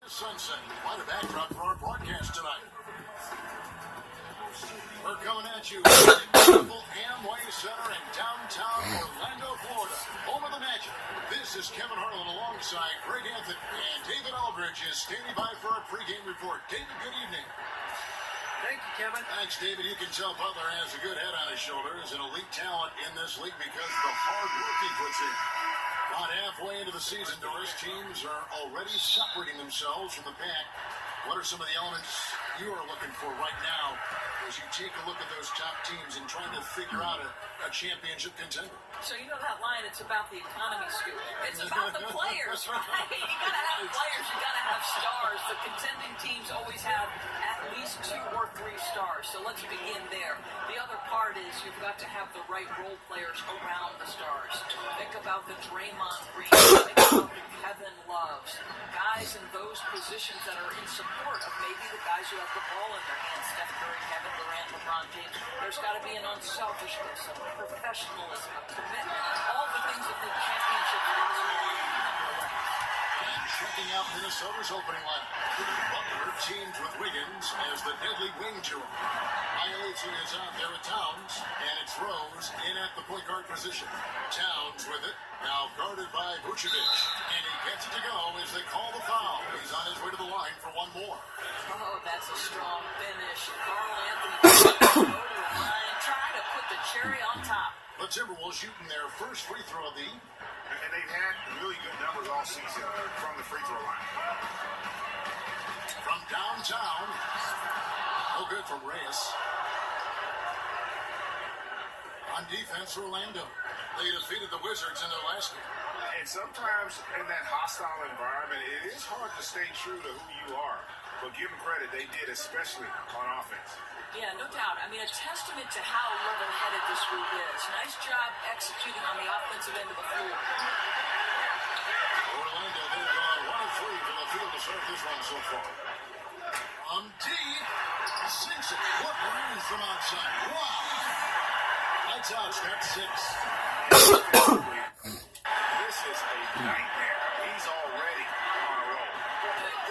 Sunset, quite a backdrop for our broadcast tonight. We're coming at you from the beautiful Amway Center in downtown Orlando, Florida, home of the Magic. This is Kevin Harlan alongside Greg Anthony, and David Aldridge is standing by for our pregame report. David, good evening. Thank you, Kevin. Thanks, David. You can tell Butler has a good head on his shoulders, an elite talent in this league because of the hard work he puts in. About halfway into the season, Doris, teams are already separating themselves from the pack. What are some of the elements you are looking for right now as you take a look at those top teams and trying to figure out a championship contender? So you know that line, it's about the economy, Scoop. It's about the players, right? You gotta have players, you gotta have stars. The contending teams always have at least 2 or 3 stars. So let's begin there. The other part is you've got to have the right role players around the stars. Think about the Draymond Green, think about the Kevin Loves, guys in those positions that are in support of maybe the guys who have the ball in their hands, Steph Curry, Kevin Durant, LeBron James. There's got to be an unselfishness, a professionalism, a commitment, all the things that the championship And checking out Minnesota's opening line. Butler teamed with Wiggins as the deadly wing duo. Iolese is out there with Towns, and it's Rose in at the point guard position. Towns with it, now guarded by Vucevic, and he gets it to go as they call the foul. He's on his way to the line for one more. Oh, that's a strong finish. Carl Anthony go to the line, trying to put the cherry on top. The Timberwolves shooting their first free throw of the evening. And they've had really good numbers all season from the free throw line. From downtown, no good from Reyes. On defense, Orlando. They defeated the Wizards in their last game. And sometimes in that hostile environment, it is hard to stay true to who you are. But give them credit, they did, especially on offense. Yeah, no doubt. I mean, a testament to how level-headed this group is. Nice job executing on the offensive end of the floor. Orlando, they've gone 1 of 3 from the field to start this one so far. On D, sinks it. What range from outside? Wow. Lights out, start 6. This is a nightmare. He's already on a roll.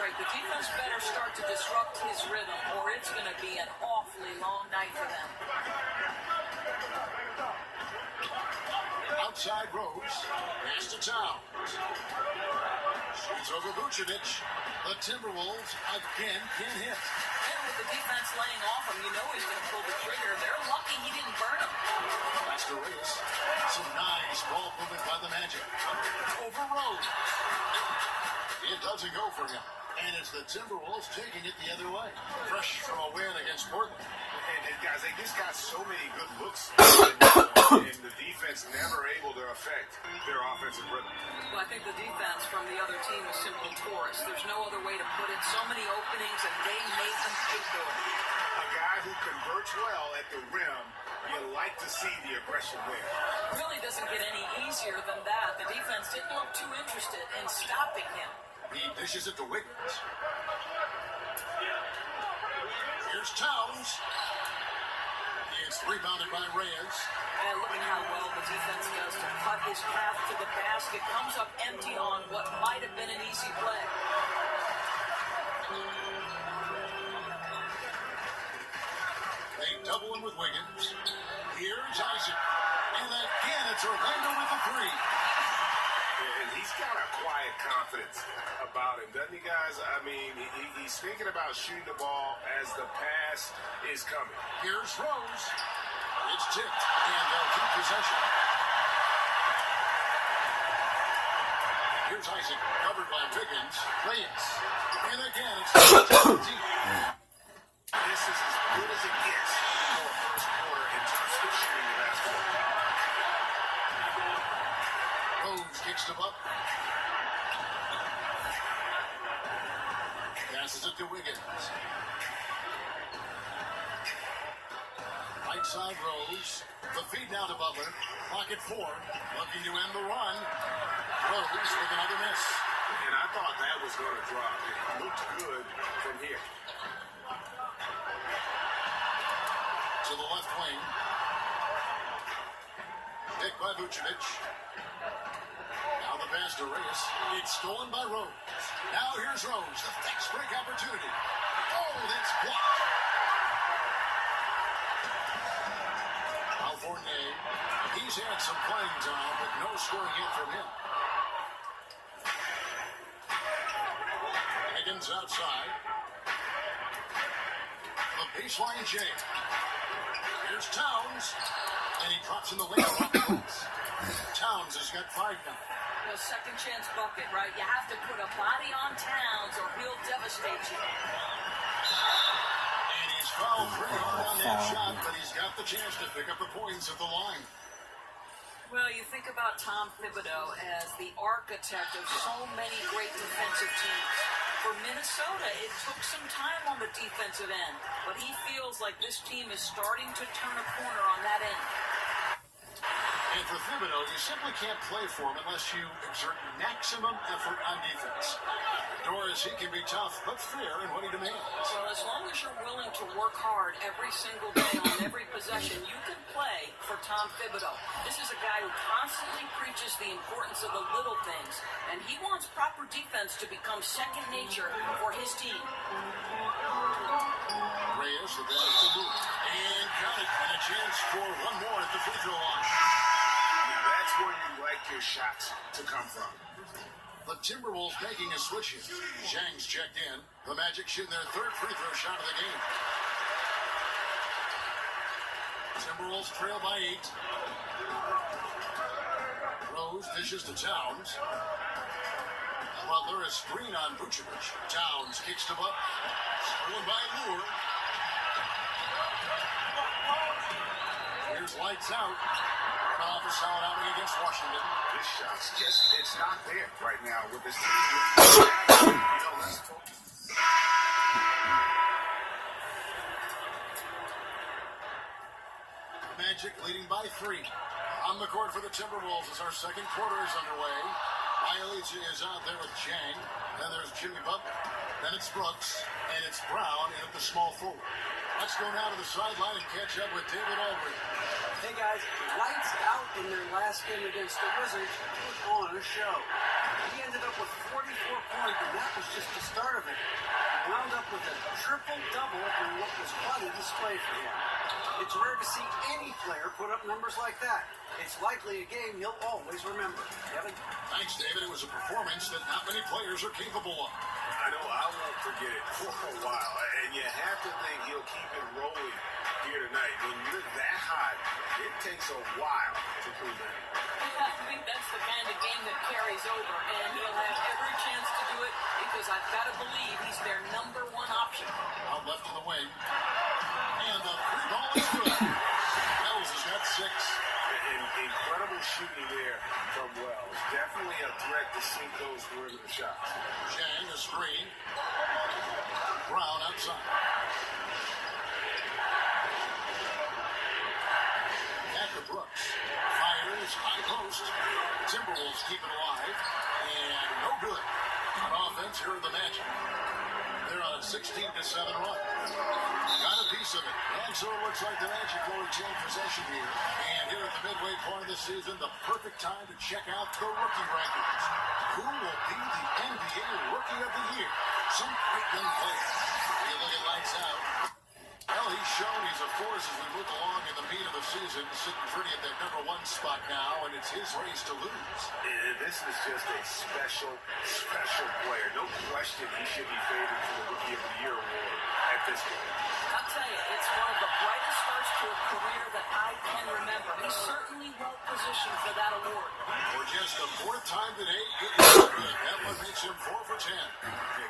Greg, the defense better start to disrupt his rhythm, or it's going to be an awfully long night for them. Outside Rose, pass to Towns. Shoots over Vucevic. The Timberwolves again can hit. And with the defense laying off him, you know he's going to pull the trigger. They're lucky he didn't burn him. That's the race. Some nice ball movement by the Magic. Over Rose. It doesn't go for him. And it's the Timberwolves taking it the other way. Fresh from a win against Portland. And guys, they just got so many good looks. And the defense never able to affect their offensive rhythm. Well, I think the defense from the other team was simply porous. There's no other way to put it. So many openings, and they made them pay for it. A guy who converts well at the rim, you like to see the aggression there. It really doesn't get any easier than that. The defense didn't look too interested in stopping him. He dishes it to Wiggins. Here's Towns. It's rebounded by Reyes. And look at how well the defense does to cut his path to the basket. Comes up empty on what might have been an easy play. They double him with Wiggins. Here's Isaac. And again, it's Orlando with the 3. And he's got a quiet confidence about him, doesn't he, guys? I mean, he's thinking about shooting the ball as the pass is coming. Here's Rose. It's tipped, and they'll keep possession. Here's Isaac, covered by Wiggins. Reyes. And again, it's deep. This is as good as it gets for a first quarter in terms of shooting the basketball. Rose kicks to Butler. Passes it to Wiggins. Right side Rose. The feed now to Butler. Clock at 4. Looking to end the run. Rose with another miss. And I thought that was going to drop. It looked good from here. To the left wing. Picked by Vucevic. Now the pass to Reyes. It's stolen by Rose. Now here's Rose. The fast break opportunity. Oh, that's blocked. Now Fournier. He's had some playing time, but no scoring yet from him. Higgins outside. The baseline jam. Here's Towns. And he drops in the lane. Towns has got 5 now. No second chance bucket, right? You have to put a body on Towns or he'll devastate you. And he's fouled pretty hard on that shot, but he's got the chance to pick up the points at the line. Well, you think about Tom Thibodeau as the architect of so many great defensive teams. For Minnesota, it took some time on the defensive end, but he feels like this team is starting to turn a corner on that end. And for Thibodeau, you simply can't play for him unless you exert maximum effort on defense. Doris, he can be tough, but fair in what he demands. So as long as you're willing to work hard every single day on every possession, you can play for Tom Thibodeau. This is a guy who constantly preaches the importance of the little things, and he wants proper defense to become second nature for his team. Reyes, the ball is to move. And got it. And a chance for one more at the free throw line. That's where you like your shots to come from. The Timberwolves making a switch here. Zhang's checked in. The Magic shooting their 3rd free throw shot of the game. Timberwolves trail by 8. Rose dishes to Towns. Butler, a screen on Vucevic. Towns kicks to Butler. Stolen by Moore. Here's lights out. Off a solid outing against Washington. This shot's it's not there right now with this team. Magic leading by 3. On the court for the Timberwolves as our second quarter is underway. Ialici is out there with Chang. Then there's Jimmy Butler. Then it's Brooks. And it's Brown in at the small forward. Let's go now to the sideline and catch up with David Aldridge. Hey guys, lights out in their last game against the Wizards put on a show. He ended up with 44 points, and that was just the start of it. He wound up with a triple-double in what was quite a display for him. It's rare to see any player put up numbers like that. It's likely a game he'll always remember. Kevin? Thanks, David. It was a performance that not many players are capable of. I know I won't forget it for a while, and you have to think he'll keep it rolling here tonight. When you're that hot, it takes a while to prove that. I think that's the kind of game that carries over, and he'll have every chance to do it because I've got to believe he's their #1 option. Out left in the wing. And the free ball is good. Wells has got 6. Incredible shooting there from Wells. Definitely a threat to sink those perimeter shots. Chang, a screen. Brown outside. Back to Brooks. Fires, high post. Timberwolves keep it alive. And no good. On offense, here are the Magic. They're on a 16-7 run. Got a piece of it. And so it looks like the Magic will retain possession here. And here at the midway point of the season, the perfect time to check out the rookie rankings. Who will be the NBA Rookie of the Year? Some great young players. When you look at lights out, well, he's shown he's a force as we move along in the meat of the season, sitting pretty at that #1 spot now, and it's his race to lose. This is just a special player. No question he should be favored for the Rookie of the Year award at this point. I'll tell you, it's one of the brightest starts to a career that I can remember. He's certainly well positioned for that award. For just the 4th time today, it is good. That one makes him 4 for 10.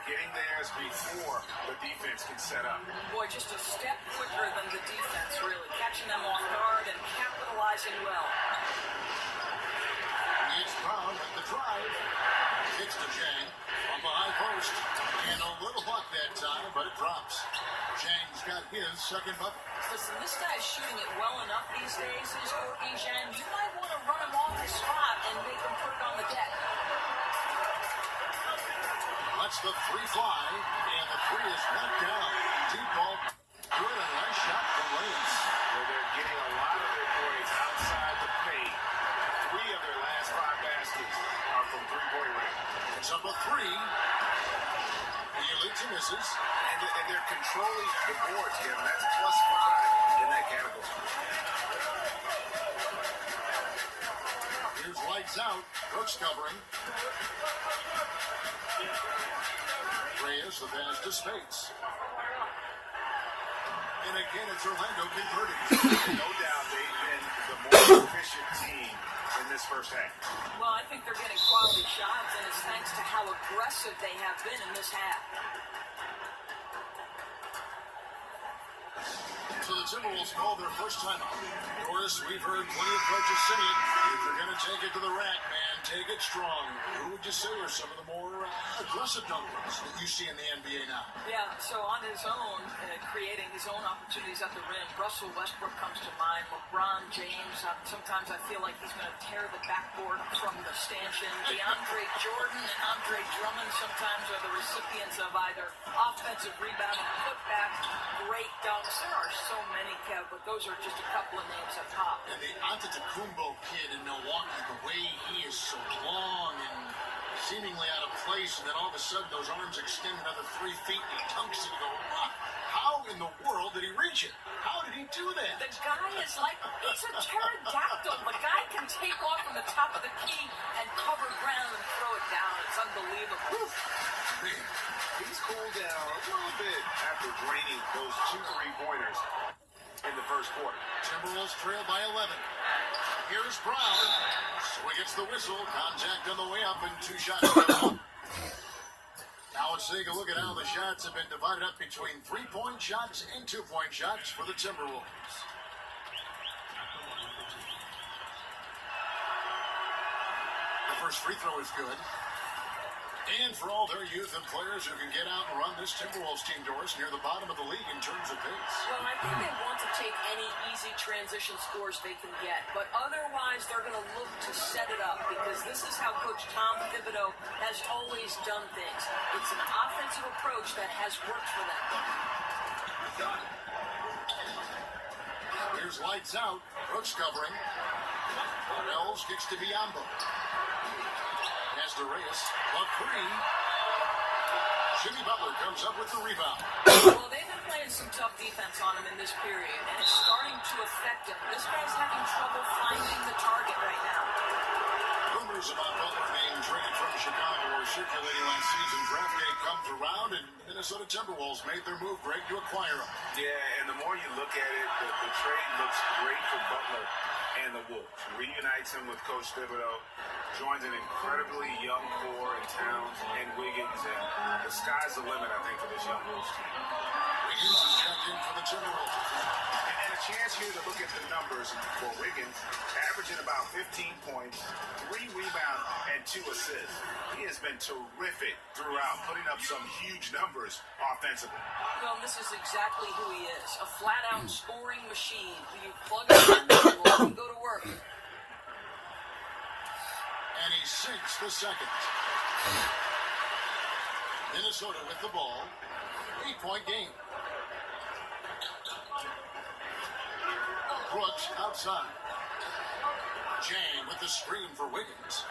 Getting theirs before the defense can set up. Boy, just a step quicker than the defense, really. Catching them off guard and capitalizing well. It's Brown with the drive. Kicks to Chang on the high post. And a little block that time, but it drops. Chang's got his second bucket. Listen, this guy's shooting it well enough these days, is Gorgie Zhang. You might want to run him off the spot and make him put it on the deck. Lets the 3 fly, and the 3 is knocked down. Deep ball, good, and nice shot from Reyes. Where they're getting a lot of their points outside the paint. 3 of their last 5 baskets are from three-point range. It's up a 3. The Elite misses. And they're controlling the boards, Kevin. That's +5 in that category. Here's lights out. Brooks covering. Reyes the pass to Spates. And again, it's Orlando converting. No doubt they've been the more efficient team in this first half. Well, I think they're getting quality shots, and it's thanks to how aggressive they have been in this half. So the Timberwolves call their first timeout. Doris, we've heard plenty of coaches say it. If you're going to take it to the rack, man, take it strong. Who would you say are some of the more aggressive dunkers that you see in the NBA now? Yeah, so on his own, creating his own opportunities at the rim, Russell Westbrook comes to mind, LeBron James. Sometimes I feel like he's going to tear the backboard from the stanchion. DeAndre Jordan and Andre Drummond sometimes are the recipients of either offensive rebound and putback, great dunks. There are so many, Kev, but those are just a couple of names that pop. And the Antetokounmpo kid in Milwaukee, the way he is so long and seemingly out of place, and then all of a sudden those arms extend another 3 feet and he dunks it and you go, what? How in the world did he reach it? How did he do that? The guy is like, he's a pterodactyl. The guy can take off from the top of the key and cover ground and throw it down. It's unbelievable. Man. He's cooled down a little bit after draining those 2 3-pointers in the first quarter. Timberwolves trail by 11. Here's Brown. Swing gets the whistle. Contact on the way up and 2 shots. Now let's take a look at how the shots have been divided up between 3-point shots and 2-point shots for the Timberwolves. The first free throw is good. And for all their youth and players who can get out and run this Timberwolves team, Doris, near the bottom of the league in terms of pace. Well, I think they want to take any easy transition scores they can get, but otherwise they're going to look to set it up because this is how Coach Tom Thibodeau has always done things. It's an offensive approach that has worked for them. Here's lights out. Brooks covering. Wells kicks to Biombo. Pass to Reyes. Love 3. Jimmy Butler comes up with the rebound. Well, they've been playing some tough defense on him in this period, and it's starting to affect him. This guy's having trouble finding the target right now. Rumors about Butler being traded from Chicago were circulating last season. Draft day comes around, and Minnesota Timberwolves made their move, Greg, to acquire him. Yeah, and the more you look at it, the trade looks great for Butler and the Wolves. Reunites him with Coach Thibodeau, joins an incredibly young core in Towns and Wiggins, and the sky's the limit, I think, for this young Wolves team. Wiggins is checked in for the Timberwolves. And a chance here to look at the numbers for Wiggins, averaging about 15 points, 3 rebounds, and 2 assists. He has been terrific throughout, putting up some huge numbers offensively. Well, this is exactly who he is, a flat-out scoring machine. You plug him in, and let him go to work. And he sinks the second. Minnesota with the ball. 8-point game. Brooks outside. Jang with the screen for Wiggins.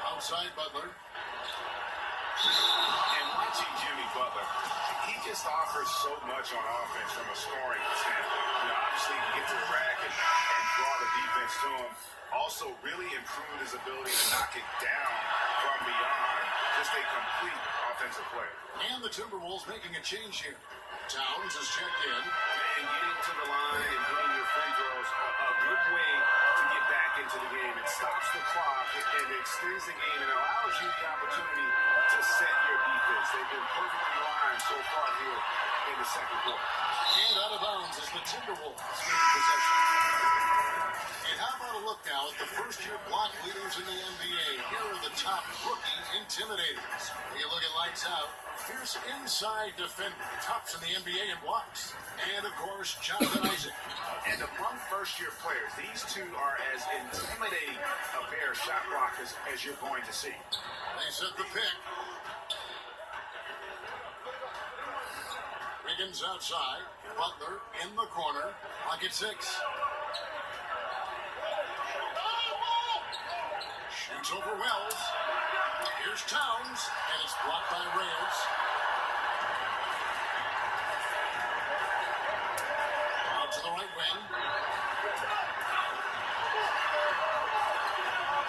Outside Butler. And watching Jimmy Butler, he just offers so much on offense from a scoring standpoint. Obviously, he can get to the rack and draw the defense to him. Also, really improved his ability to knock it down from beyond. Just a complete offensive player. And the Timberwolves making a change here. Towns is checked in. And getting to the line and hitting your free throws, a good way to get back into the game. It stops the clock and extends the game and allows you the opportunity to set your defense. They've been perfectly lined so far here in the second quarter. And out of bounds is the Timberwolves gaining possession. And how about a look now at the first-year block leaders in the NBA? Here are the top rookie intimidators. When you look at lights out, fierce inside defender, tops in the NBA in blocks. And, of course, Jonathan Isaac. And among first-year players, these two are as intimidating a pair of shot blockers as you're going to see. They set the pick. Wiggins outside. Butler in the corner. Pocket 6. Shoots over Wells. Here's Towns, and it's blocked by Reyes. Out to the right wing.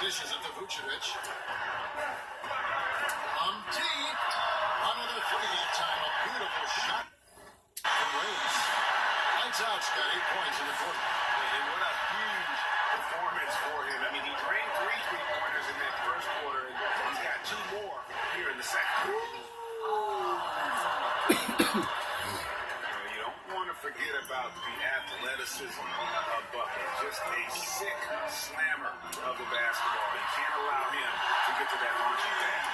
Dishes it to Vucevic. Deep. Another three that time. A beautiful shot from Reyes. Lights out's got 8 points in the quarter. And what a huge performance for him. I mean, he drained 3 3-pointers in that first quarter, and he's got 2 more here in the second. You don't want to forget about the athleticism of Bucket. Just a sick slammer of the basketball. You can't allow him to get to that launching pad.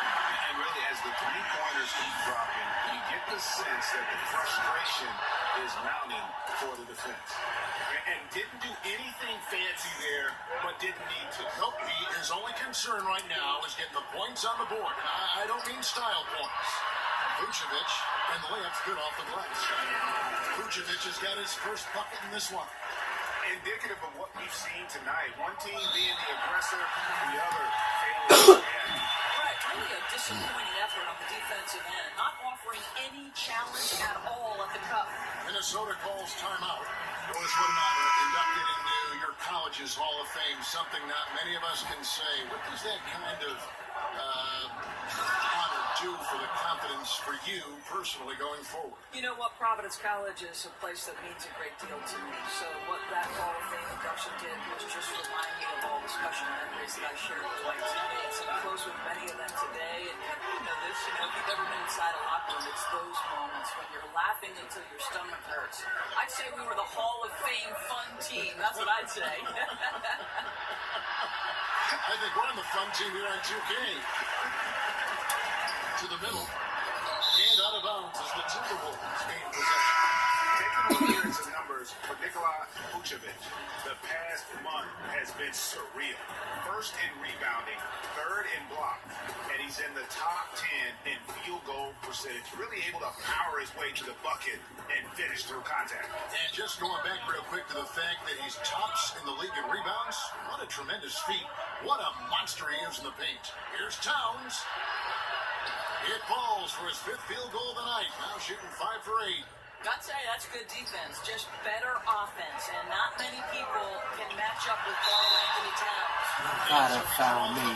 And really, as the 3-pointers keep dropping, you get the sense that the frustration is mounting for the defense. And didn't do anything fancy there, but didn't need to. Nope, his only concern right now is getting the points on the board. And I don't mean style points. Vucevic, and the layup's good off the glass. Vucevic has got his first bucket in this one. Indicative of what we've seen tonight. One team being the aggressor, the other failing to react. Right, really a disappointing effort on the defensive end, not offering any challenge at all at the cup. Minnesota calls timeout. Boys, what an honor, inducted into your college's Hall of Fame. Something not many of us can say. What does that kind of honor do for the confidence for you personally going forward? You know what, Providence College is a place that means a great deal to me. So what that Hall of Fame induction did was just remind me of all the special memories that I shared with my teammates. I'm close with many of them today. And you know this, if you've ever been inside a locker room, it's those moments when you're laughing until your stomach hurts. I'd say we were the Hall of Fame fun team. That's what I'd say. I think we're on the fun team here on 2K. To the middle. And out of bounds is the Timberwolves gain possession. Taking a look here at some numbers for Nikola Vucevic, the past month has been surreal. First in rebounding, third in block, and he's in the top 10 in field goal percentage. Really able to power his way to the bucket and finish through contact. And just going back real quick to the fact that he's tops in the league in rebounds, what a tremendous feat. What a monster he is in the paint. Here's Towns. It falls for his 5th field goal of the night. Now shooting 5 for 8. I'd say that's good defense, just better offense, and not many people can match up with Carl Anthony Towns. Gotta foul me.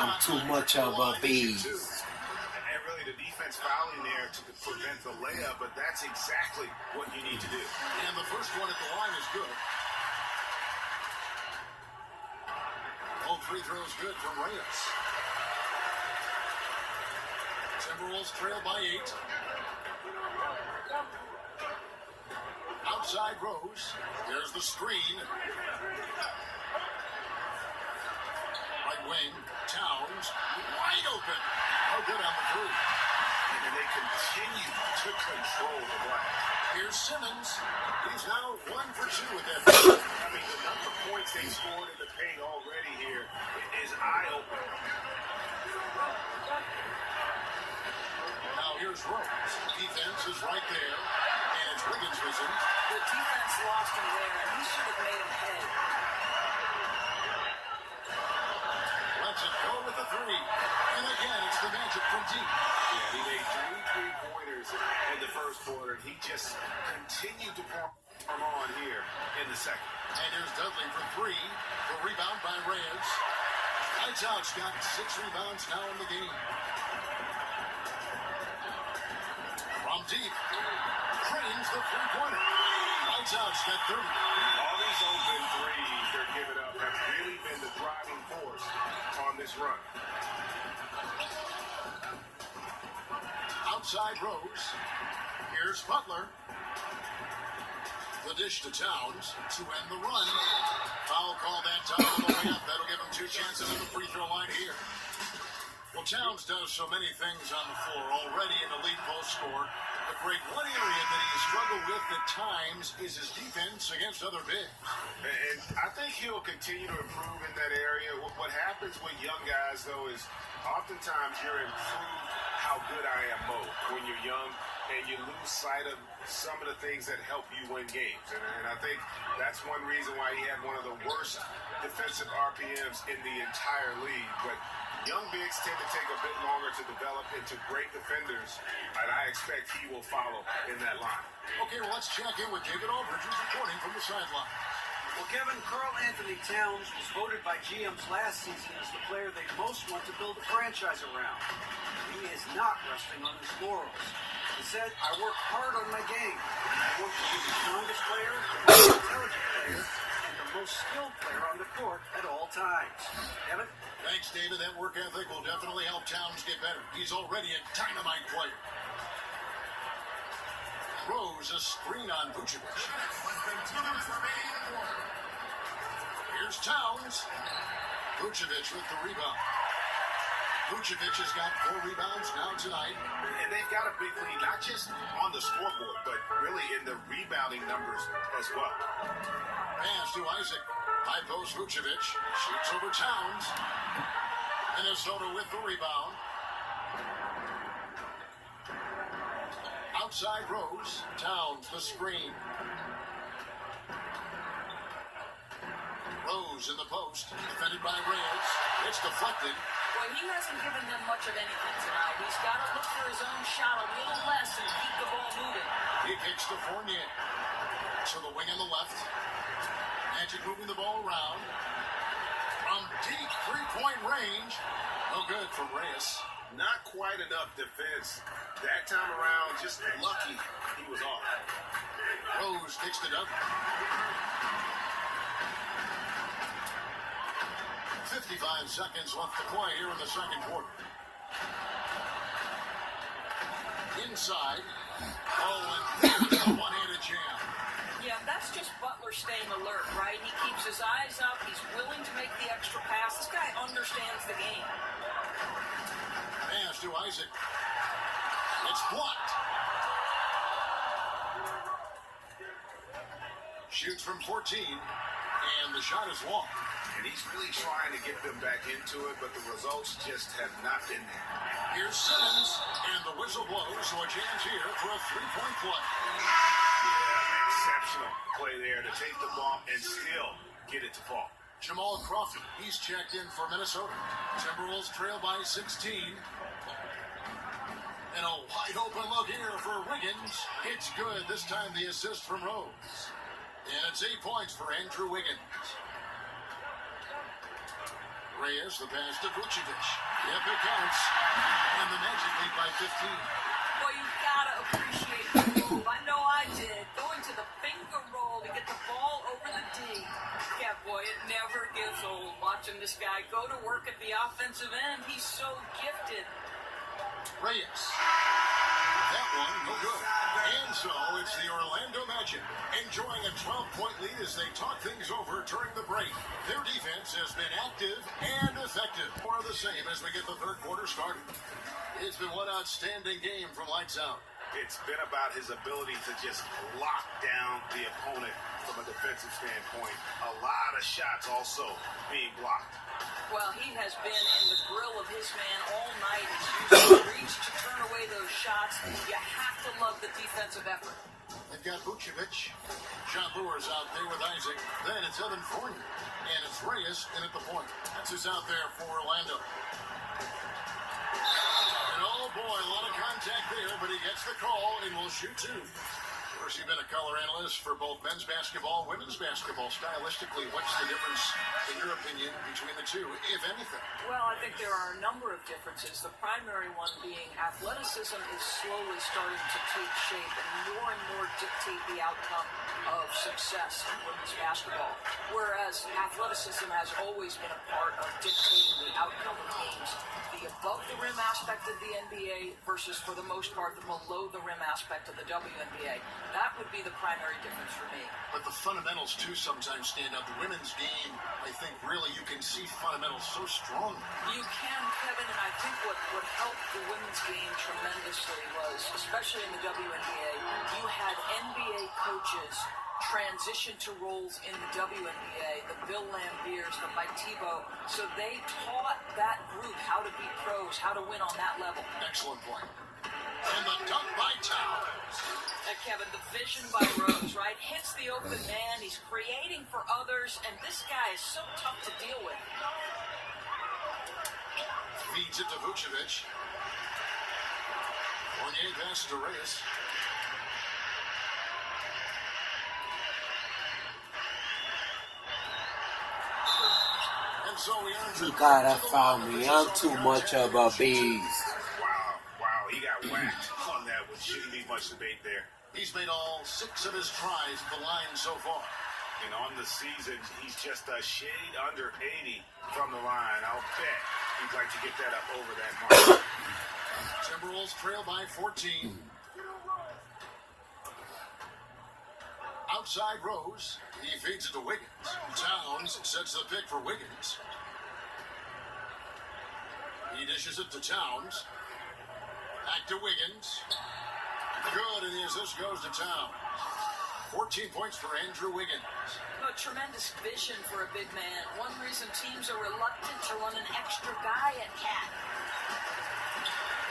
I'm too much of a beast. And really the defense fouling there to prevent the layup, but that's exactly what you need to do. And the first one at the line is good. All 3 throws good from Reyes. Timberwolves trail by 8. Outside Rose. There's the screen. Right wing. Towns. Wide open. Oh, good on the 3. And then they continue to control the glass. Here's Simmons. He's now 1 for 2 with that. I mean, the number of points they scored in the paint already here is eye-opening. Now here's Rose. Defense is right there. And it's Wiggins missing. The defense lost him there, and he should have made him pay. Lets it go with the 3. And again, it's the Magic from deep. Yeah, he made 3 3-pointers in the first quarter. He just continued to perform on here in the second. And here's Dudley for 3. The rebound by Reyes. Lights out's got 6 rebounds now in the game. From deep. Cranes the 3-pointer. Lights out's got 30. All these open threes they're giving up have really been the driving force on this run. Outside Rose. Here's Butler. The dish to Towns to end the run. Foul call that time on the way up. That'll give him 2 chances at the free throw line here. Well, Towns does so many things on the floor. Already an elite post scorer. But great, one area that he has struggled with at times is his defense against other bigs. And I think he'll continue to improve in that area. What happens with young guys, though, is oftentimes you're improved how good I am mode. When you're young, and you lose sight of some of the things that help you win games. And I think that's one reason why he had one of the worst defensive RPMs in the entire league. But young bigs tend to take a bit longer to develop into great defenders, and I expect he will follow in that line. Okay, well, let's check in with David Aldridge, who's reporting from the sideline. Well, Kevin, Karl Anthony Towns was voted by GMs last season as the player they most want to build a franchise around. He is not resting on his laurels. He said, I work hard on my game. I want to be the strongest player, the most intelligent player, and the most skilled player on the court at all times. Kevin? Thanks, David. That work ethic will definitely help Towns get better. He's already a dynamite player. Rose a screen on Vucevic. Here's Towns. Vucevic with the rebound. Vucevic has got 4 rebounds now tonight. And they've got a big lead, not just on the scoreboard, but really in the rebounding numbers as well. Pass to Isaac. High post Vucevic. Shoots over Towns. Minnesota with the rebound. Outside Rose. Towns the screen. Rose in the post. Defended by Reyes. It's deflected. Boy, he hasn't given them much of anything tonight. He's got to look for his own shot a little less and keep the ball moving. He kicks to Fournier. To the wing on the left. Magic moving the ball around. From deep three-point range. No good from Reyes. Not quite enough defense. That time around, just lucky he was off. Rose kicks to Doug. 55 seconds left to play here in the second quarter. Inside. Oh, and a one-handed jam. Yeah, that's just Butler staying alert, right? He keeps his eyes up. He's willing to make the extra pass. This guy understands the game. Pass to Isaac. It's blocked. Shoots from 14, and the shot is long. And he's really trying to get them back into it, but the results just have not been there. Here's Simmons, and the whistle blows, so a chance here for a three-point play. Yeah, exceptional play there to take the ball and still get it to fall. Jamal Crawford, he's checked in for Minnesota. Timberwolves trail by 16. And a wide open look here for Wiggins. It's good. This time the assist from Rose. And it's 8 points for Andrew Wiggins. Reyes, the pass to Vucevic. Yep, it counts. And the Magic lead by 15. Boy, you've got to appreciate the move. I know I did. Going to the finger roll to get the ball over the D. Yeah, boy, it never gets old watching this guy go to work at the offensive end. He's so gifted. Reyes. That one, no good. And so it's the Orlando Magic enjoying a 12-point lead as they talk things over during the break. Their defense has been active and effective. More of the same as we get the third quarter started. It's been one outstanding game from lights out. It's been about his ability to just lock down the opponent from a defensive standpoint. A lot of shots also being blocked. Well, he has been in the grill of his man all night. He's used his reach to turn away those shots. You have to love the defensive effort. They've got Vucevic. John Brewer's out there with Isaac. Then it's Evan Fournier. And it's Reyes in at the point. That's who's out there for Orlando. And oh boy, a lot of contact there, but he gets the call and will shoot two. Of course, you've been a color analyst for both men's basketball, women's basketball. Stylistically, what's the difference, in your opinion, between the two, if anything? Well, I think there are a number of differences. The primary one being athleticism is slowly starting to take shape and more dictate the outcome of success in women's basketball. Whereas athleticism has always been a part of dictating the outcome of games. The above-the-rim aspect of the NBA versus, for the most part, the below-the-rim aspect of the WNBA. That would be the primary difference for me. But the fundamentals, too, sometimes stand out. The women's game, I think, really, you can see fundamentals so strong. You can, Kevin, and I think what helped the women's game tremendously was, especially in the WNBA, you had NBA coaches transition to roles in the WNBA, the Bill Lambiers, the Mike Tebow, so they taught that group how to be pros, how to win on that level. Excellent point. And the dunk by Towns. Kevin, the vision by Rose, right? Hits the open man. He's creating for others, and this guy is so tough to deal with. Feeds it to Vucevic. Fournier passes to Reyes. And so we earn You gotta foul me. I'm too much of a beast. Wow, he got whacked on that one. Shouldn't be much debate there. He's made all 6 of his tries at the line so far. And on the season, he's just a shade under 80 from the line. I'll bet he'd like to get that up over that mark. Timberwolves trail by 14. Outside Rose. He feeds it to Wiggins. Towns sets the pick for Wiggins. He dishes it to Towns. Back to Wiggins. Good, and the assist goes to Towns. 14 points for Andrew Wiggins. Tremendous vision for a big man. One reason teams are reluctant to run an extra guy at Cat.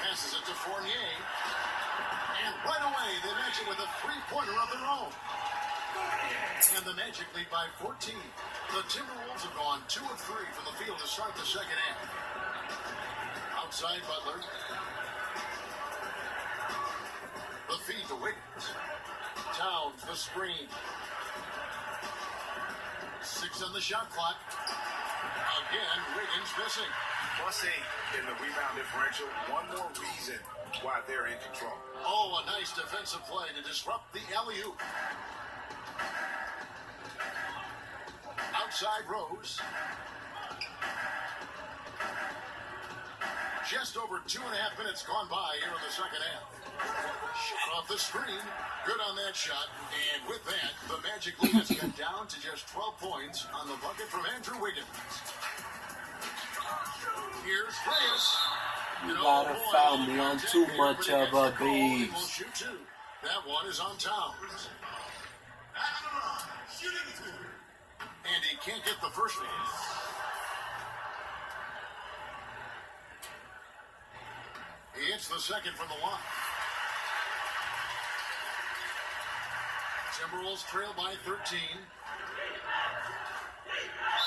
Passes it to Fournier. And right away, they match it with a three-pointer of their own. And the Magic lead by 14. The Timberwolves have gone 2 of 3 from the field to start the second half. Outside Butler. The feed to Wiggins. Towns, the screen. 6 on the shot clock. Again, Wiggins missing. +8 in the rebound differential. One more reason why they're in control. Oh, a nice defensive play to disrupt the alley-oop. Outside Rose. Just over 2.5 minutes gone by here in the second half. Shot off the screen. Good on that shot. And with that, the Magic lead has got down to just 12 points on the bucket from Andrew Wiggins. Here's Reyes. You gotta foul me. I'm too much of a beast. Will shoot 2. That one is on Towns. And he can't get the first one. He hits the second from the line. Timberwolves trail by 13.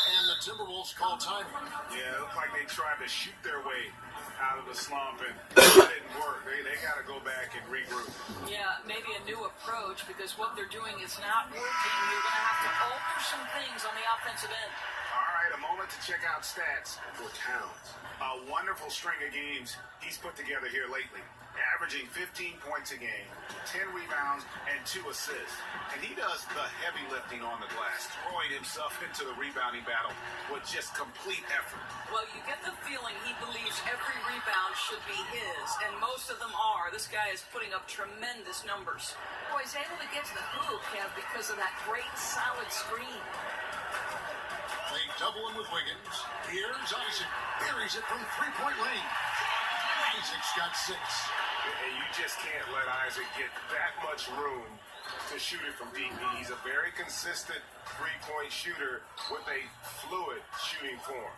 And the Timberwolves call time. Yeah, it looked like they tried to shoot their way out of the slump, and that didn't work. They got to go back and regroup. Yeah, maybe a new approach, because what they're doing is not working. You're going to have to alter some things on the offensive end. All right, a moment to check out stats for Towns. A wonderful string of games he's put together here lately. Averaging 15 points a game, 10 rebounds, and 2 assists. And he does the heavy lifting on the glass, throwing himself into the rebounding battle with just complete effort. Well, you get the feeling he believes every rebound should be his, and most of them are. This guy is putting up tremendous numbers. Boy, he's able to get to the hoop, Kev, because of that great solid screen. They double him with Wiggins. Here's Isaac. Buries it from three-point range. Isaac's got 6. And you just can't let Isaac get that much room to shoot it from deep. He's a very consistent three-point shooter with a fluid shooting form.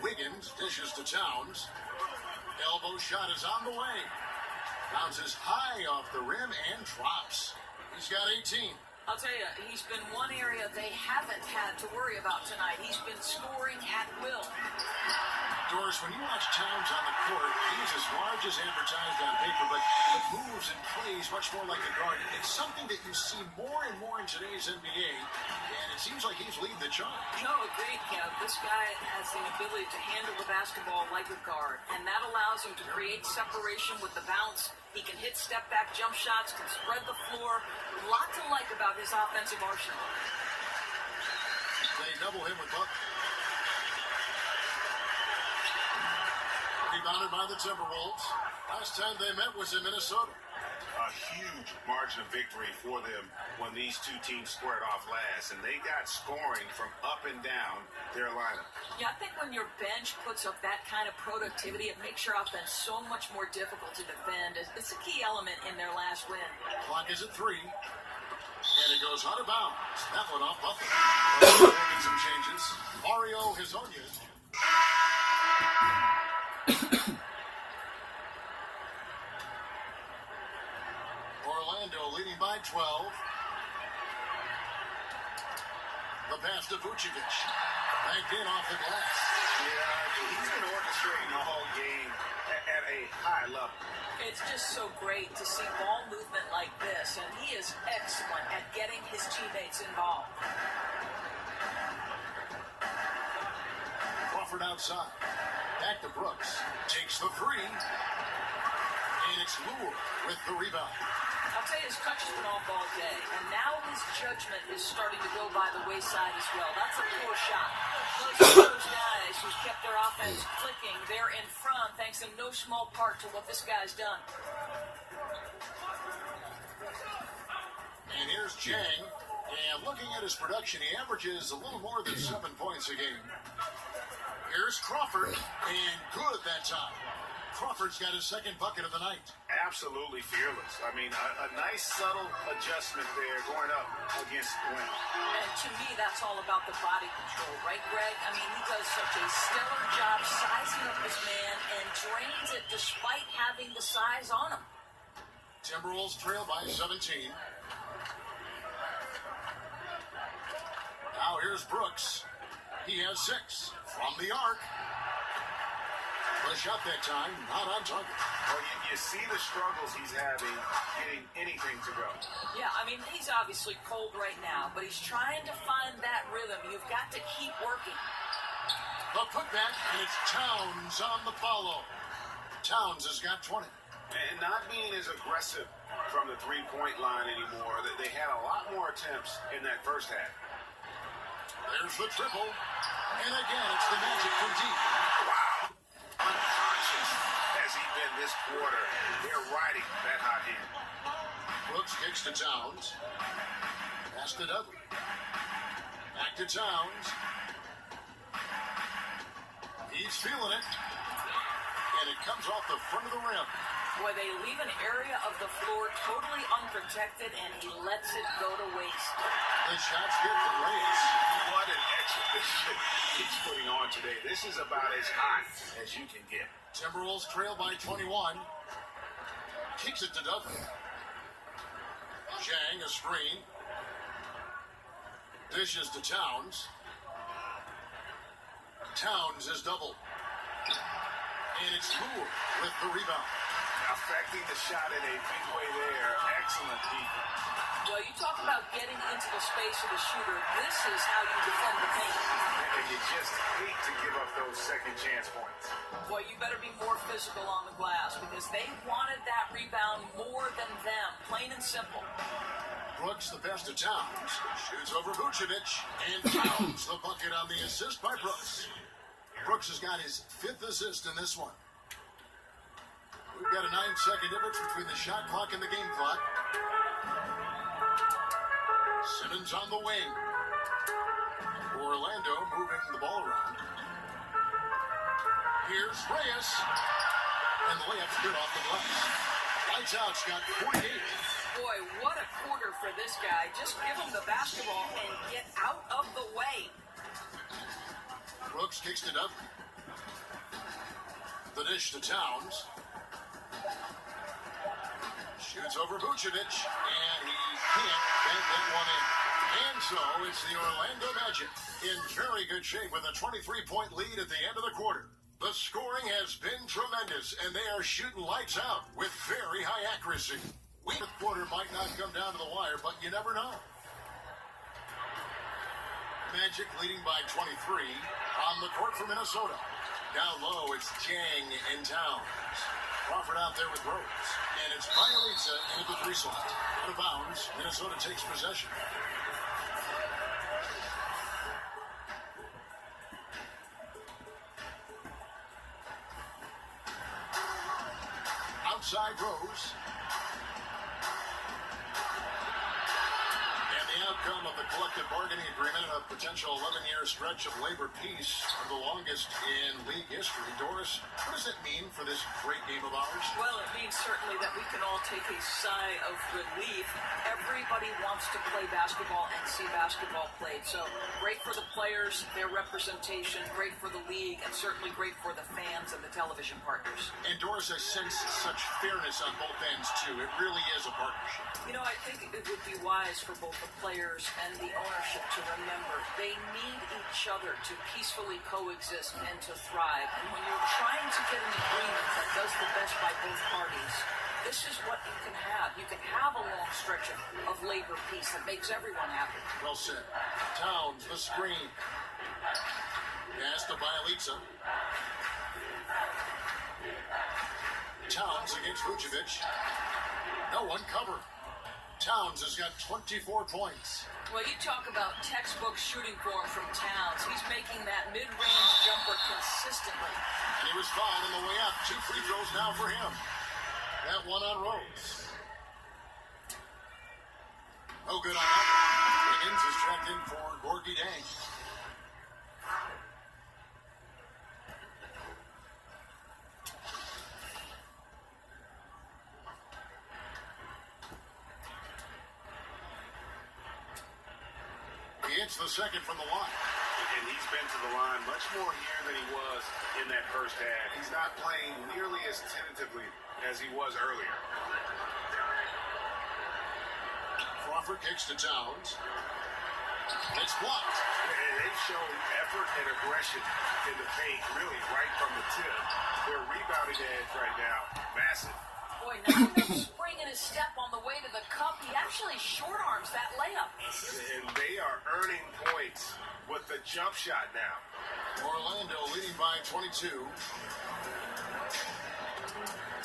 Wiggins dishes to Towns. Elbow shot is on the way. Bounces high off the rim and drops. He's got 18. I'll tell you, he's been one area they haven't had to worry about tonight. He's been scoring at will. Doris, when you watch Towns on the court, he's as large as advertised on paper, but moves and plays much more like a guard. It's something that you see more and more in today's NBA, and it seems like he's leading the charge. No, agreed, Kev. This guy has the ability to handle the basketball like a guard, and that allows him to create separation with the bounce. He can hit step-back jump shots, can spread the floor. A lot to like about his offensive arsenal. They double him with Butler. Rebounded by the Timberwolves. Last time they met was in Minnesota. A huge margin of victory for them when these two teams squared off last, and they got scoring from up and down their lineup. Yeah, I think when your bench puts up that kind of productivity, it makes your offense so much more difficult to defend. It's a key element in their last win. Clock is at 3. And it goes out of bounds. That one off Butler. Making some changes. Mario Hezonja. The pass to Vucevic. Banked in off the glass. Yeah, he's been orchestrating the whole game at a high level. It's just so great to see ball movement like this, and he is excellent at getting his teammates involved. Crawford outside. Back to Brooks. Takes the three. And it's Lure with the rebound. I'll tell you, his touch has been off all day, and now his judgment is starting to go by the wayside as well. That's a poor shot. Those guys who've kept their offense clicking, they're in front thanks in no small part to what this guy's done. And here's Chang. And looking at his production, he averages a little more than 7 points a game. Here's Crawford, and good that time. Crawford's got his second bucket of the night. Absolutely fearless. I mean, a nice subtle adjustment there going up against Wynn. And to me, that's all about the body control, right, Greg? I mean, he does such a stellar job sizing up his man and drains it despite having the size on him. Timberwolves trail by 17. Now here's Brooks. He has 6 from the arc. The shot that time, not on target. Well, you see the struggles he's having getting anything to go. Yeah, I mean, he's obviously cold right now, but he's trying to find that rhythm. You've got to keep working. The putback, and it's Towns on the follow. Towns has got 20. And not being as aggressive from the three-point line anymore. They had a lot more attempts in that first half. There's the triple. And again, it's the Magic from deep. Wow. Unconscious has he been this quarter. They're riding that hot hand. Brooks kicks to Towns. Pass to Dudley. Back to Towns. He's feeling it. And it comes off the front of the rim. Boy, they leave an area of the floor totally unprotected, and he lets it go to waste. The shot's good from Reyes. What an exhibition he's putting on today. This is about as hot as you can get. Timberwolves trail by 21. Kicks it to Dudley. Chang, a screen. Dishes to Towns. Towns is doubled. And it's Moore with the rebound. Affecting the shot in a big way there. Excellent defense. Well, you talk about getting into the space of the shooter. This is how you defend the paint. And you just hate to give up those second chance points. Boy, you better be more physical on the glass because they wanted that rebound more than them. Plain and simple. Brooks the pass to Towns. Shoots over Vucevic. And Towns the bucket on the assist by Brooks. Brooks has got his 5th assist in this one. We've got a 9-second difference between the shot clock and the game clock. Simmons on the wing. Orlando moving the ball around. Here's Reyes. And the layup's good off the glass. Lights out, Scott. 48. Boy, what a quarter for this guy. Just give him the basketball and get out of the way. Brooks kicks it up. The dish to Towns. Shoots over Vucevic, and he can't bank that one in. And so it's the Orlando Magic in very good shape with a 23-point lead at the end of the quarter. The scoring has been tremendous, and they are shooting lights out with very high accuracy. The quarter might not come down to the wire, but you never know. Magic leading by 23 on the court for Minnesota. Down low, it's Chang and Towns. Crawford out there with Rose. And it's Bielitsa into the 3 slot. Out of bounds, Minnesota takes possession. Outside Rose. And the outcome of the collective bargaining agreement and a potential 11-year stretch of labor peace are the longest in league history. Doris, what does that mean for this great game of ours? Well, it means certainly that we can all take a sigh of relief. Everybody wants to play basketball and see basketball played. So great for the players, their representation, great for the league, and certainly great for the fans and the television partners. And Doris, I sense such fairness on both ends, too. It really is a partnership. You know, I think it would be wise for both the players players and the ownership to remember they need each other to peacefully coexist and to thrive. And when you're trying to get an agreement that does the best by both parties, this is what you can have. You can have a long stretch of labor peace that makes everyone happy. Well said. Towns, the screen. Pass to Bialica. Towns against Vucevic. No one covered. Towns has got 24 points. Well, you talk about textbook shooting form from Towns. He's making that mid-range jumper consistently. And he was fouled on the way up. 2 free throws now for him. That one on Rose. No good on that. Higgins is checked in for Gorgie Dang. He hits the second from the line. And he's been to the line much more here than he was in that first half. He's not playing nearly as tentatively as he was earlier. Crawford kicks to Towns. It's blocked. And they've shown effort and aggression in the paint, really right from the tip. Their rebounding edge right now, massive. Boy, now no spring in his step on the way to the cup. He actually short arms that layup. And they are earning points with the jump shot now. Orlando leading by 22.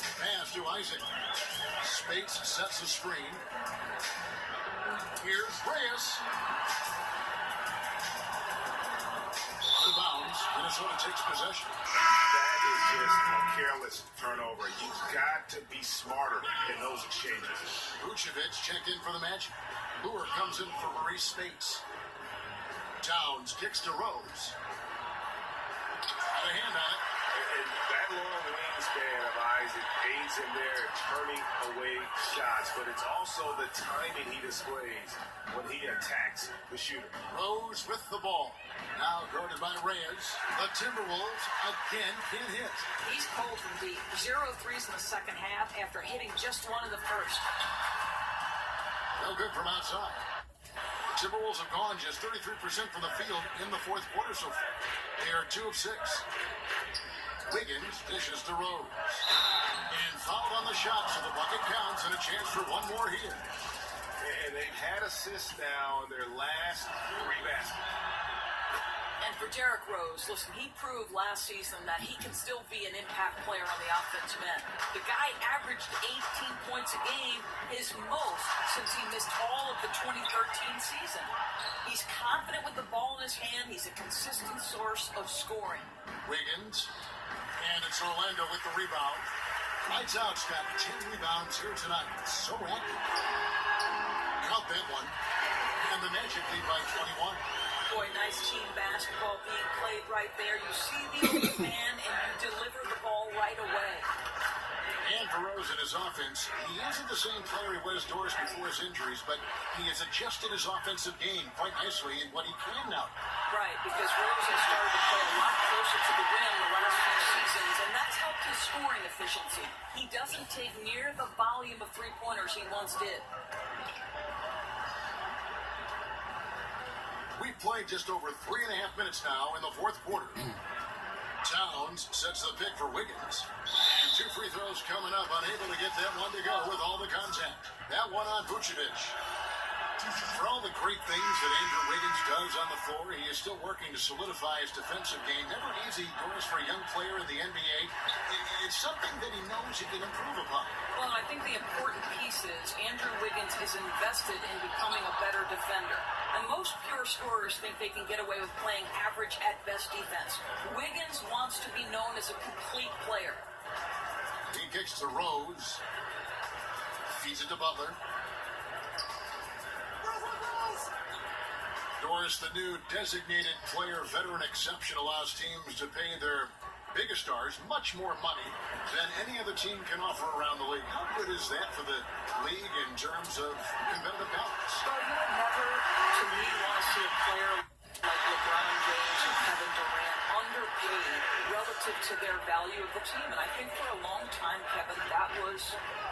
Pass to Isaac. Spates sets the screen. Here's Reyes. Out of bounds. Minnesota takes possession. That is just a careless turnover. You've got to be smarter in those exchanges. Vucevic checked in for the Magic. Brewer comes in for Maurice Spates. Towns kicks to Rose. Got a hand on it. And that long wingspan of Isaac aids him there turning away shots, but it's also the timing he displays when he attacks the shooter. Rose with the ball. Now guarded by Reyes. The Timberwolves again can hit. He's cold from deep. 0 threes in the second half after hitting just one in the first. No good from outside. Timberwolves have gone just 33% from the field in the fourth quarter so far. They are 2 of 6. Wiggins dishes to Rose. And fouled on the shot, so the bucket counts and a chance for one more here. And they've had assists now in their last 3 baskets. And for Derrick Rose, listen, he proved last season that he can still be an impact player on the offensive end. The guy averaged 18 points a game, his most since he missed all of the 2013 season. He's confident with the ball in his hand. He's a consistent source of scoring. Wiggins. And it's Orlando with the rebound. Lights Out's got 10 rebounds here tonight. So active. Count that one. And the Magic lead by 21. Boy, nice team basketball being played right there. You see the open man and you deliver the ball right away. And for Rose in his offense, he isn't the same player he was doors before his injuries, but he has adjusted his offensive game quite nicely in what he can now. Right, because Rose has started to play a lot closer to the rim the last few seasons, and that's helped his scoring efficiency. He doesn't take near the volume of three-pointers he once did. We've played just over 3.5 minutes now in the fourth quarter. Towns sets the pick for Wiggins. And 2 free throws coming up, unable to get that one to go with all the contact. That one on Vucevic. For all the great things that Andrew Wiggins does on the floor, he is still working to solidify his defensive game. Never easy doors for a young player in the NBA. It's something that he knows he can improve upon. Well, I think the important piece is Andrew Wiggins is invested in becoming a better defender. And most pure scorers think they can get away with playing average at best defense. Wiggins wants to be known as a complete player. He kicks to Rose. Feeds it to Butler. Doris, the new designated player veteran exception, allows teams to pay their biggest stars much more money than any other team can offer around the league. How good is that for the league in terms of competitive balance? So you would never, to me, want to see a player like LeBron James or Kevin Durant underpaid relative relative to their value of the team. And I think for a long time, Kevin, that was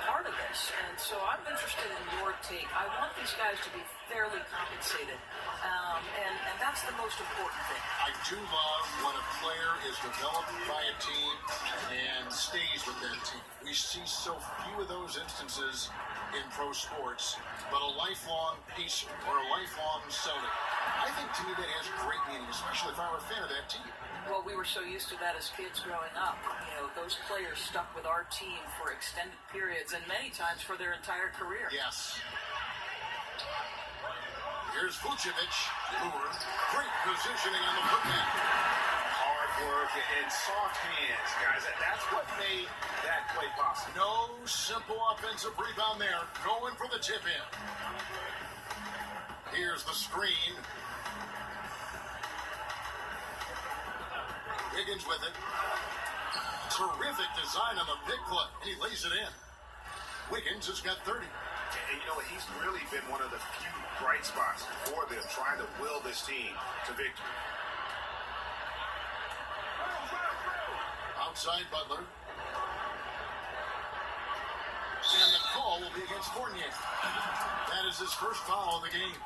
part of this. And so I'm interested in your take. I want these guys to be fairly compensated. And that's the most important thing. I do love when a player is developed by a team and stays with that team. We see so few of those instances in pro sports, but a lifelong Pacer or a lifelong Celtic, I think to me that has great meaning, especially if I were a fan of that team. Well, we were so used to that as kids growing up. You know, those players stuck with our team for extended periods and many times for their entire career. Yes. Here's Vucevic, Lure. Great positioning on the putback. Hard work and soft hands, guys. That's what made that play possible. No simple offensive rebound there. Going for the tip in. Here's the screen. Higgins with it. Terrific design on the big play. And he lays it in. Wiggins has got 30. And you know what? He's really been one of the few bright spots for them, trying to will this team to victory. Outside Butler. And the call will be against Fournier. That is his first foul of the game.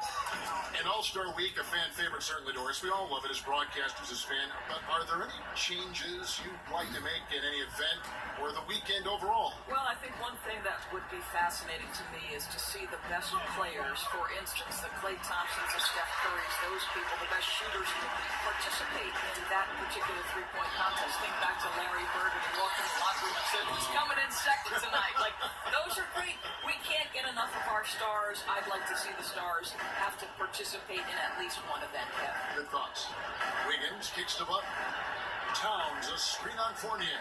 An All-Star Week, a fan favorite, certainly, Doris. We all love it as broadcasters, as fans. But are there any changes you'd like to make at any event or the weekend overall? Well, I think one thing that would be fascinating to me is to see the best players, for instance, the Klay Thompsons, the Steph Currys, those people, the best shooters in the league, participate in that particular three-point contest. Think back to Larry Bird when he walked in the locker room and said, "Who's coming in second tonight?" Like, those are great. We can't get enough of our stars. I'd like to see the stars have to participate in at least one event, Kevin. Good thoughts. Wiggins kicks to Butler. Towns, a screen on Fournier.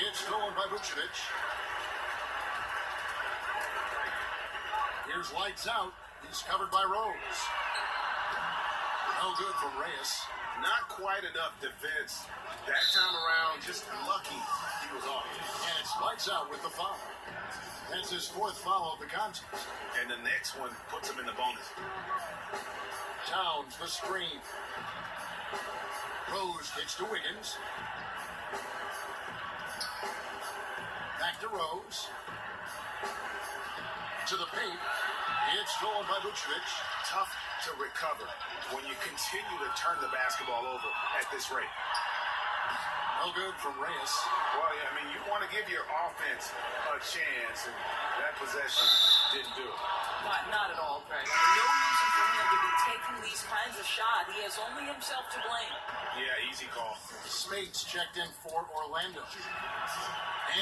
It's stolen by Vucevic. Here's lights out. He's covered by Rose. No good from Reyes. Not quite enough defense that time around. Just lucky he was off. And it's lights out with the foul. That's his fourth foul of the contest. And the next one puts him in the bonus. Towns, the screen. Rose kicks to Wiggins. Back to Rose. To the paint. It's stolen by Vucevic. Tough to recover when you continue to turn the basketball over at this rate. No good from Reyes. Well, yeah, I mean, you want to give your offense a chance, and that possession didn't do it. Not at all, Greg. No reason for him to be taking these kinds of shots. He has only himself to blame. Yeah, easy call. Spates checked in for Orlando.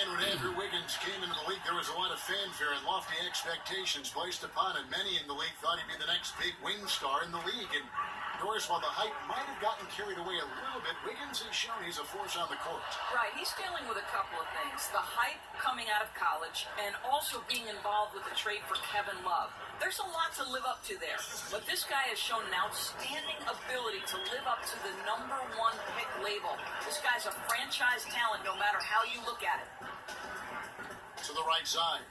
And when Andrew Wiggins came into the league, there was a lot of fanfare and lofty expectations placed upon him. Many in the league thought he'd be the next big wing star in the league. And Doris, while the hype might have gotten carried away a little bit, Wiggins has shown he's a force on the court. Right, he's dealing with a couple of things. The hype coming out of college and also being involved with the trade for Kevin Love. There's a lot to live up to there. But this guy has shown an outstanding ability to live up to the #1 pick label. This guy's a franchise talent no matter how you look at it. To the right side.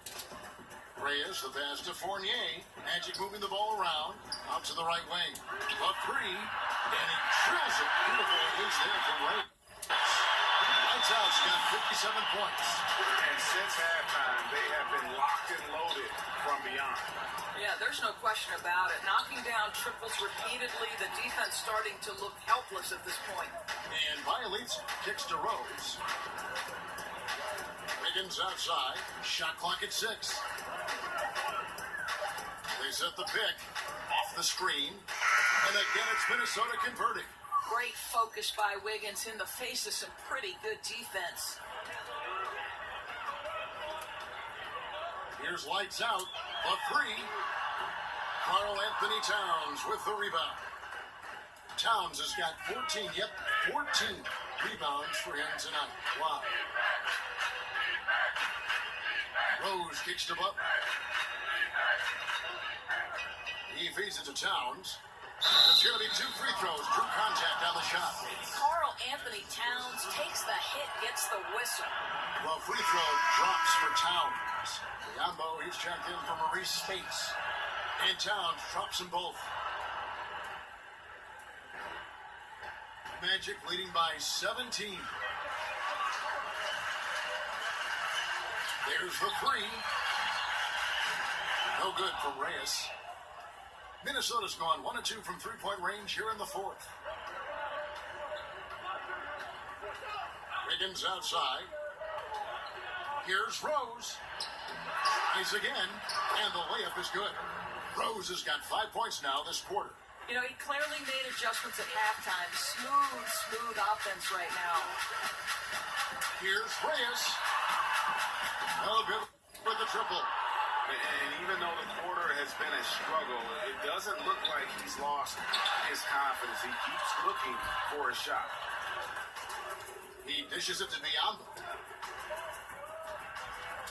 Reyes, the pass to Fournier. Magic moving the ball around. Out to the right wing. A three. And he drills it. Beautiful release there from Reyes. Lights out's got 57 points. And since halftime, they have been locked and loaded from beyond. Yeah, there's no question about it. Knocking down triples repeatedly. The defense starting to look helpless at this point. And violates. Kicks to Rose. Wiggins outside. Shot clock at 6. They set the pick off the screen. And again, it's Minnesota converting. Great focus by Wiggins in the face of some pretty good defense. Here's lights out. A three. Karl Anthony Towns with the rebound. Towns has got 14 rebounds for him tonight. Wow. Rose kicks to Butler. He feeds it to Towns. There's going to be 2 free throws. True contact on the shot. Karl Anthony Towns takes the hit, gets the whistle. Well, free throw drops for Towns. Yambo, he's checked in for Maurice Spates. And Towns drops them both. Magic leading by 17. There's the three. No good from Reyes. Minnesota's gone 1 of 2 from three-point range here in the fourth. Wiggins outside. Here's Rose. Tries again, and the layup is good. Rose has got 5 points now this quarter. You know, he clearly made adjustments at halftime. Smooth offense right now. Here's Reyes. No good with the triple. And even though the quarter has been a struggle, it doesn't look like he's lost his confidence. He keeps looking for a shot. He dishes it to Biombo.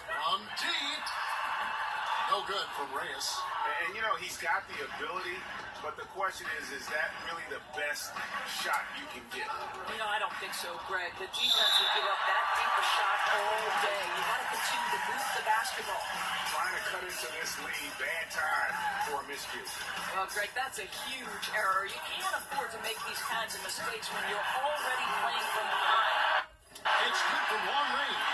From deep. No good from Reyes. And you know, he's got the ability, but the question is that really the best shot you can get? You know, I don't think so, Greg. The defense will give up that deep a shot all day. You got to continue to move the basketball. Trying to cut into this lead, bad time for a miscue. Well, Greg, that's a huge error. You can't afford to make these kinds of mistakes when you're already playing from behind. It's good from long range.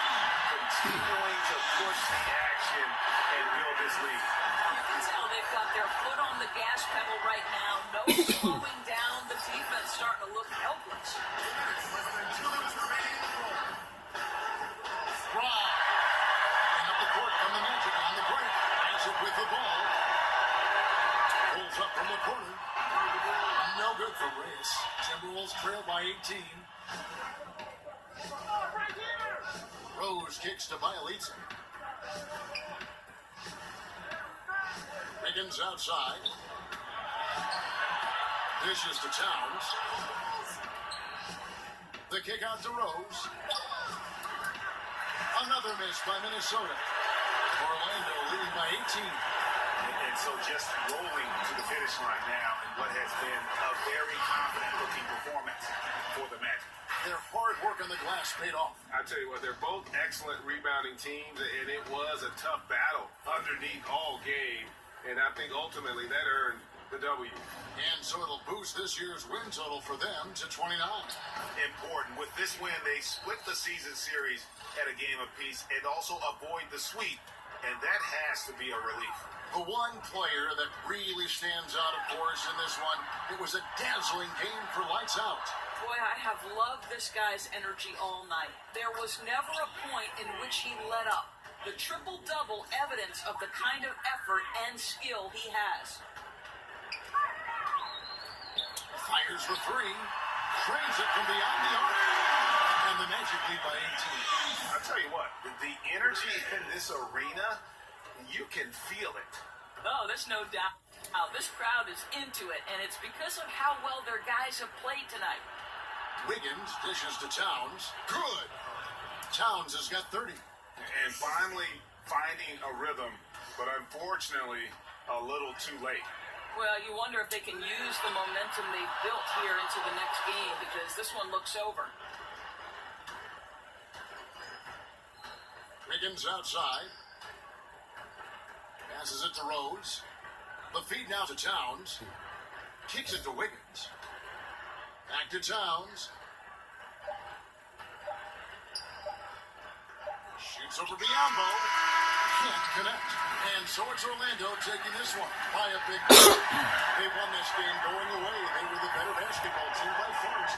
Continuing to push the action and build this lead. You can tell they've got their foot on the gas pedal right now. No slowing down. The defense starting to look helpless. Brown. And up the court from the Magic on the break. Has it with the ball. Pulls up from the corner. No good for Reyes. Timberwolves trail by 18. Rose kicks to Bielitsa. Wiggins outside. Dishes to Towns. The kick out to Rose. Another miss by Minnesota. Orlando leading by 18. And so just rolling to the finish line now in what has been a very confident-looking performance for the Magic. Their hard work on the glass paid off. I tell you what, they're both excellent rebounding teams, and it was a tough battle underneath all game. And I think ultimately that earned the W. And so it'll boost this year's win total for them to 29. Important. With this win, they split the season series at a game apiece and also avoid the sweep. And that has to be a relief. The one player that really stands out, of course, in this one, it was a dazzling game for lights out. Boy, I have loved this guy's energy all night. There was never a point in which he let up. The triple-double evidence of the kind of effort and skill he has. Fires for three. Trains it from beyond the arc. And the Magic lead by 18. I'll tell you what, the energy in this arena, you can feel it. Oh, there's no doubt. This crowd is into it, and it's because of how well their guys have played tonight. Wiggins dishes to Towns. Good. Towns has got 30. And finally finding a rhythm, but unfortunately a little too late. Well, you wonder if they can use the momentum they've built here into the next game, because this one looks over. Wiggins outside. Passes it to Rose. The feed now to Towns. Kicks it to Wiggins. Back to Towns. Shoots over Biombo. Can't connect. And so it's Orlando taking this one by a big margin. They won this game going away. They were the better basketball team by far.